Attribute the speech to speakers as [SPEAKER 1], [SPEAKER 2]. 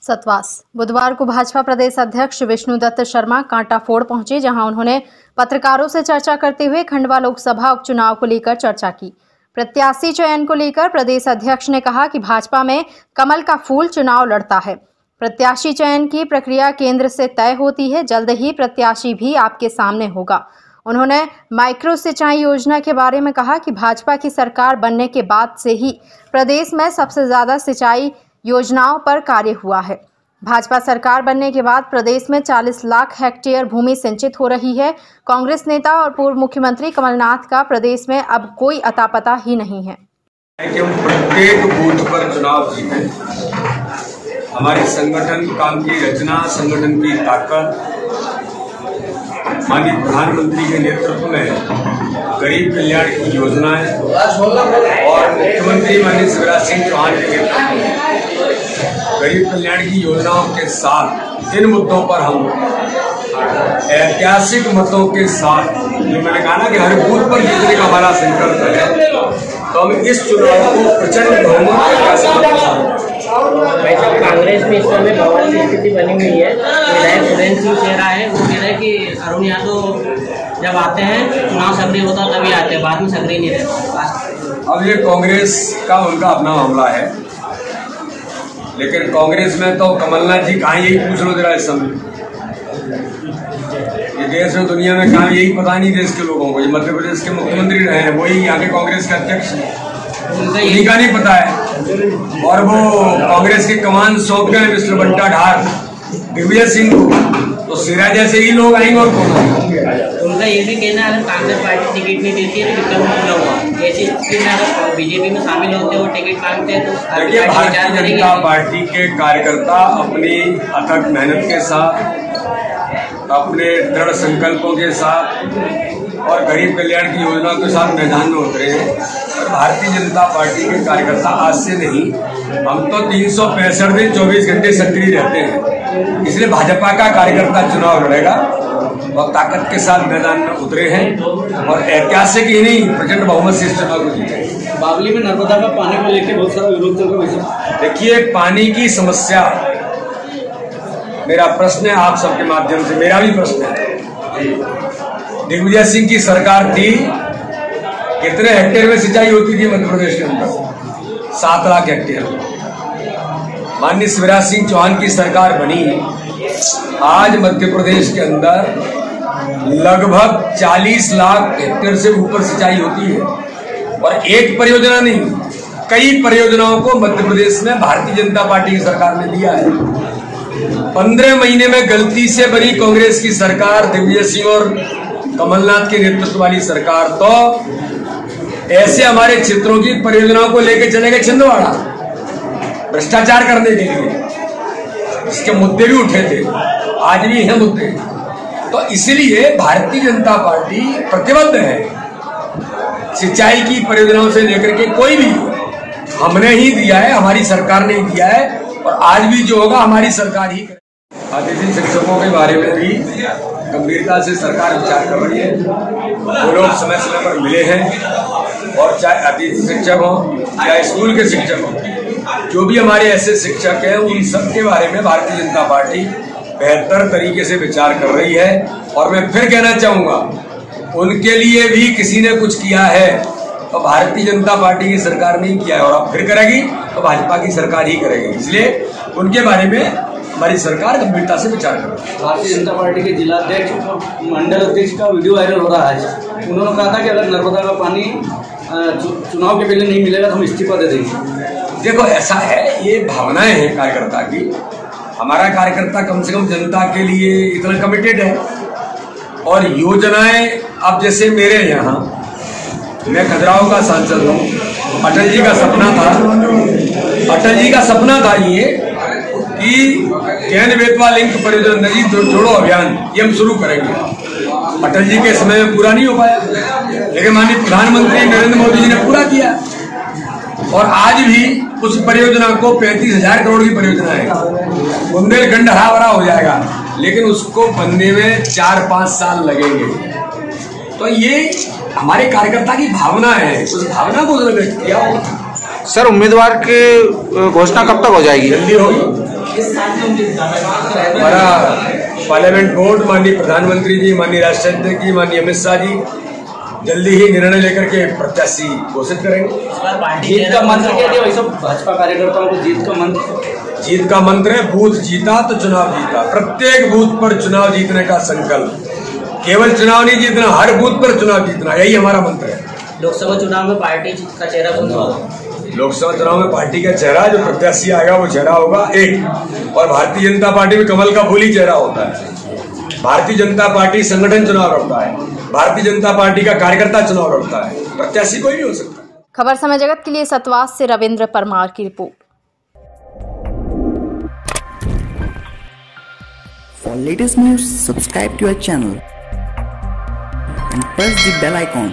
[SPEAKER 1] सतवास। बुधवार को भाजपा प्रदेश अध्यक्ष विष्णुदत्त शर्मा कांटाफोड़ पहुंचे, जहां उन्होंने पत्रकारों से चर्चा करते हुए खंडवा लोकसभा उपचुनाव को लेकर चर्चा की। प्रत्याशी चयन को लेकर प्रदेश अध्यक्ष ने कहा कि भाजपा में कमल का फूल चुनाव लड़ता है। प्रत्याशी चयन की प्रक्रिया केंद्र से तय होती है। जल्द ही प्रत्याशी भी आपके सामने होगा। उन्होंने माइक्रो सिंचाई योजना के बारे में कहा कि भाजपा की सरकार बनने के बाद से ही प्रदेश में सबसे ज्यादा सिंचाई योजनाओं पर कार्य हुआ है। भाजपा सरकार बनने के बाद प्रदेश में 40 लाख हेक्टेयर भूमि सिंचित हो रही है। कांग्रेस नेता और पूर्व मुख्यमंत्री कमलनाथ का प्रदेश में अब कोई अता पता ही नहीं है।
[SPEAKER 2] प्रत्येक बूथ पर चुनाव जीते, हमारे संगठन काम की रचना, संगठन की ताकत माननीय प्रधानमंत्री के नेतृत्व में गरीब कल्याण की योजनाएं और मुख्यमंत्री माननीय शिवराज सिंह चौहान के नेतृत्व में गरीब कल्याण की योजनाओं के साथ इन मुद्दों पर हम ऐतिहासिक मतों के साथ, जो मैंने कहा ना कि हर बूथ पर जीतने का हमारा संकल्प है, तो हम इस चुनाव को प्रचंड बहुमत
[SPEAKER 3] भाई साहब, कांग्रेस में इस समय बवाल की स्थिति बनी हुई है। विधायक सुरेंद्र सिंह कह रहा है, वो कह रहा है कि अरुण यादव जब आते हैं चुनाव सक्रिय होता तभी आते हैं, बाद में सक्रिय नहीं रहते।
[SPEAKER 2] अब ये कांग्रेस का उनका अपना मामला है, लेकिन कांग्रेस में तो कमलनाथ जी कहाँ, यही पूछ लो जरा इस समय। ये देश में दुनिया में कहाँ, यही पता नहीं देश के लोगों को। ये मध्य प्रदेश के मुख्यमंत्री रहे हैं, वही यहाँ के कांग्रेस के अध्यक्ष हैं, उन्हीं का नहीं पता है। और वो कांग्रेस की कमान सौंप गए मिस्टर बंटा ढार दिग्विजय सिंह को, तो सिरा जैसे ही लोग आएंगे और कौन आएंगे।
[SPEAKER 3] उनका ये भी कहना है अगर कांग्रेस पार्टी टिकट नहीं देती है तो विकल्प खुला हुआ, ऐसी स्थिति में अगर बीजेपी में शामिल होते हो, टिकट मांगते हैं तो
[SPEAKER 2] देखिए, भारतीय जनता पार्टी के कार्यकर्ता अपनी अथक मेहनत के साथ, अपने दृढ़ संकल्पों के साथ और गरीब कल्याण की योजनाओं के साथ मैदान में उतरे हैं। और भारतीय जनता पार्टी के कार्यकर्ता आज से नहीं, हम तो 365 दिन 24 घंटे सक्रिय रहते हैं। इसलिए भाजपा का कार्यकर्ता चुनाव लड़ेगा और ताकत के साथ मैदान में उतरे हैं और ऐतिहासिक ही नहीं, प्रचंड बहुमत से इस चुनाव को जीते।
[SPEAKER 3] बावली में नर्मदा का पानी को लेकर बहुत सारा विरोध चल रहा है।
[SPEAKER 2] देखिए, पानी की समस्या मेरा प्रश्न है आप सबके माध्यम से, मेरा भी प्रश्न है। दिग्विजय सिंह की सरकार थी, कितने हेक्टेयर में सिंचाई होती थी मध्य प्रदेश के अंदर? 7 लाख हेक्टेयर। माननीय शिवराज सिंह चौहान की सरकार बनी, आज मध्य प्रदेश के अंदर लगभग 40 लाख हेक्टेयर से ऊपर सिंचाई होती है। और एक परियोजना नहीं, कई परियोजनाओं को मध्य प्रदेश में भारतीय जनता पार्टी की सरकार ने दिया है। 15 महीने में गलती से बनी कांग्रेस की सरकार, दिग्विजय सिंह और कमलनाथ के नेतृत्व वाली सरकार, तो ऐसे हमारे क्षेत्रों की परियोजनाओं को लेकर चले गए छिंदवाड़ा भ्रष्टाचार करने के लिए। इसके मुद्दे भी उठे थे, आज भी हैं मुद्दे। तो इसलिए भारतीय जनता पार्टी प्रतिबद्ध है सिंचाई की परियोजनाओं से लेकर के, कोई भी हमने ही दिया है, हमारी सरकार ने ही दिया है और आज भी जो होगा हमारी सरकार ही करेगी। अतिथि शिक्षकों के बारे में भी गंभीरता से सरकार विचार कर रही है। वो लोग समय समय पर मिले हैं और चाहे अतिथि शिक्षक हो, चाहे स्कूल के शिक्षक हो, जो भी हमारे ऐसे शिक्षक हैं, उन सब के बारे में भारतीय जनता पार्टी बेहतर तरीके से विचार कर रही है। और मैं फिर कहना चाहूंगा, उनके लिए भी किसी ने कुछ किया है तो भारतीय जनता पार्टी की सरकार नहीं किया है, और अब फिर करेगी तो भाजपा की सरकार ही करेगी। इसलिए उनके बारे में हमारी सरकार गंभीरता से विचार कर रही है।
[SPEAKER 3] भारतीय जनता पार्टी के जिला अध्यक्ष और मंडल अध्यक्ष का वीडियो वायरल हो रहा है। उन्होंने कहा था कि अगर नर्मदा का पानी चुनाव के पहले नहीं मिलेगा तो हम इस्तीफा दे देंगे।
[SPEAKER 2] देखो, ऐसा है, ये भावनाएं हैं कार्यकर्ता की। हमारा कार्यकर्ता कम से कम जनता के लिए इतना कमिटेड है। और योजनाएं, अब जैसे मेरे यहाँ, मैं खजुराहो का सांसद हूँ, अटल जी का सपना था ये कि केन बेतवा लिंक परियोजना, नदी जोड़ो अभियान, ये हम शुरू करेंगे। अटल जी के समय में पूरा नहीं हो पाया, लेकिन माननीय प्रधानमंत्री नरेंद्र मोदी जी ने पूरा किया। और आज भी उस परियोजना को 35,000 करोड़ की परियोजना है, बुंदेलखंड हरा भरा हो जाएगा, लेकिन उसको बनने में 4-5 साल लगेंगे। तो ये हमारे कार्यकर्ता की भावना है, उस भावना को उसने व्यक्त किया होगा।
[SPEAKER 4] सर उम्मीदवार की घोषणा कब तक हो जाएगी?
[SPEAKER 2] जल्दी होगी। हमारा पार्लियामेंट बोर्ड, माननीय प्रधानमंत्री जी, माननीय राष्ट्रपति जी, माननीय अमित शाह जी जल्दी ही निर्णय लेकर के प्रत्याशी घोषित करेंगे।
[SPEAKER 5] जीत का मंत्र क्या है वैसे भाजपा कार्यकर्ताओं को? जीत का मंत्र है बूथ जीता तो चुनाव जीता। प्रत्येक बूथ पर चुनाव जीतने का संकल्प, केवल चुनाव नहीं जीतना, हर बूथ पर चुनाव जीतना, यही हमारा मंत्र है।
[SPEAKER 3] लोकसभा चुनाव में पार्टी का चेहरा कौन सा होगा?
[SPEAKER 2] लोकसभा चुनाव में पार्टी का चेहरा, जो प्रत्याशी आएगा वो चेहरा होगा एक। और भारतीय जनता पार्टी में कमल का फूल ही चेहरा होता है। भारतीय जनता पार्टी संगठन चुनाव लड़ता है, भारतीय जनता पार्टी का कार्यकर्ता चुनाव लड़ता है, प्रत्याशी कोई नहीं हो सकता।
[SPEAKER 1] खबर समय जगत के लिए सतवास से रविंद्र परमार की report.
[SPEAKER 6] For latest news, subscribe to our channel and press the bell icon.